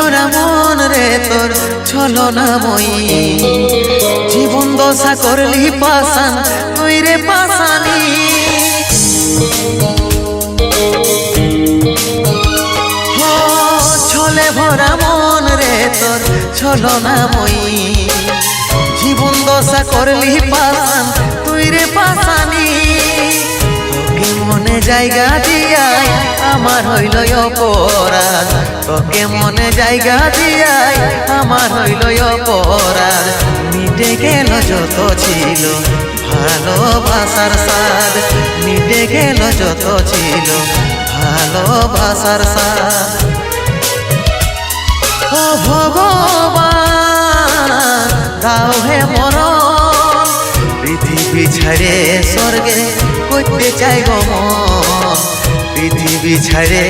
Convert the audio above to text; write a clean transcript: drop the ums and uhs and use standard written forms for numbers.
ভরা মন রে তোর ছলনাময়ী জীবন দশা করলি পাশান তুই রে পাশানি ছলে ভরা মন রে তোর ছলনাময়ী জীবন দশা করলি পাশান তুই রে পাশানি তোকে মনে জায়গা দিয়াই আমার হইল অপরাধ তোকে মনে জায়গা দিয়াই আমার হইল অপরাধ মিটে গেল যত ছিল ভালোবাসার স্বাদ মিটে গেল যত ছিল ভালোবাসার স্বাদ ও ভগবান দাও হে মরণ পৃথিবী ছেড়ে স্বর্গে করতে চাই গো মন পৃথিবী ছেড়ে